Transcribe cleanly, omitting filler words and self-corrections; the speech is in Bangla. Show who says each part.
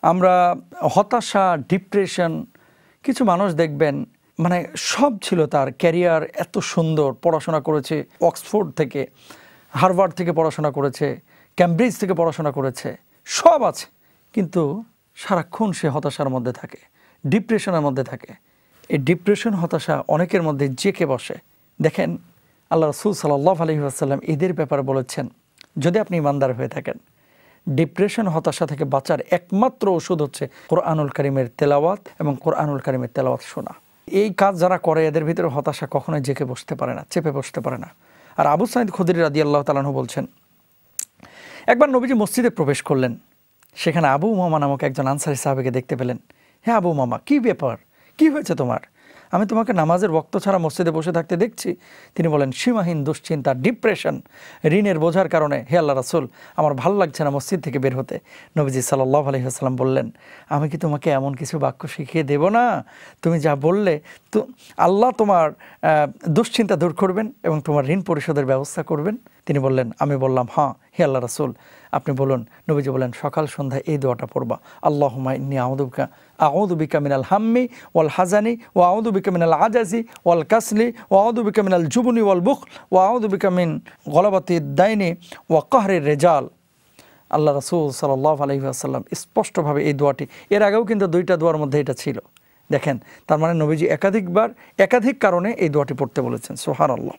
Speaker 1: আমরা হতাশা, ডিপ্রেশন, কিছু মানুষ দেখবেন মানে সব ছিল তার ক্যারিয়ার এত সুন্দর, পড়াশোনা করেছে অক্সফোর্ড থেকে, হার্ভার্ড থেকে পড়াশোনা করেছে, ক্যামব্রিজ থেকে পড়াশোনা করেছে, সব আছে, কিন্তু সারাক্ষণ সে হতাশার মধ্যে থাকে, ডিপ্রেশনের মধ্যে থাকে। এই ডিপ্রেশন, হতাশা অনেকের মধ্যে জেঁকে বসে। দেখেন আল্লাহ রাসূল সাল্লাল্লাহু আলাইহি ওয়াসাল্লাম এদের ব্যাপারে বলেছেন, যদি আপনি ইমানদার হয়ে থাকেন, ডিপ্রেশন, হতাশা থেকে বাঁচার একমাত্র ওষুধ হচ্ছে কোরআনুল কারীমের তেলাওয়াত এবং কোরআনুল কারীমের তেলাওয়াত শোনা। এই কাজ যারা করে এদের ভিতরে হতাশা কখনোই জেঁকে বসতে পারে না, চেপে বসতে পারে না। আর আবু সাঈদ খুদরি রাদিয়াল্লাহু তাআলা আনহু বলছেন, একবার নবীজি মসজিদে প্রবেশ করলেন, সেখানে আবু উমামা নামক একজন আনসারী সাহাবীকে দেখতে পেলেন। হ্যাঁ আবু উমামা, কী ব্যাপার, কী হয়েছে তোমার? আমি তোমাকে নামাজের ওয়াক্ত ছাড়া মসজিদে বসে থাকতে দেখছি। তিনি বলেন, সীমাহীন দুশ্চিন্তা, ডিপ্রেশন, ঋণের বোঝার কারণে হে আল্লাহ রাসূল, আমার ভালো লাগছে না মসজিদ থেকে বের হতে। নবীজি সাল্লাল্লাহু আলাইহি ওয়াসাল্লাম বললেন, আমি কি তোমাকে এমন কিছু বাক্য শিখিয়ে দেব না? তুমি যা বললে তো আল্লাহ তোমার দুশ্চিন্তা দূর করবেন এবং তোমার ঋণ পরিশোধের ব্যবস্থা করবেন। তিনি বললেন, আমি বললাম, হ্যাঁ হে আল্লাহ রাসূল, আপনি বলুন। নবীজি বলেন, সকাল সন্ধ্যায় এই দোয়াটা পড়বা, আল্লাহুম্মা ইন্নী আউযু বিকা মিনাল হাম্মি ওয়াল হাজানি ওয়া আউযু বিকা মিনাল আজাজি ওয়াল কাসলি ওয়া আউযু বিকা মিনাল জুবনি ওয়াল বুখল ওয়া আউযু বিকা মিন গলাবাতিদ দাইনি ওয়া কাহরির রিজাল। আল্লাহ রাসূল সাল্লাল্লাহু আলাইহি ওয়াসাল্লাম স্পষ্টভাবে এই দোয়াটি, এর আগেও কিন্তু দুইটা দোয়ার মধ্যে এটা ছিল। দেখেন, তার মানে নবীজি একাধিক কারণে এই দোয়াটি পড়তে বলেছেন। সুবহানাল্লাহ।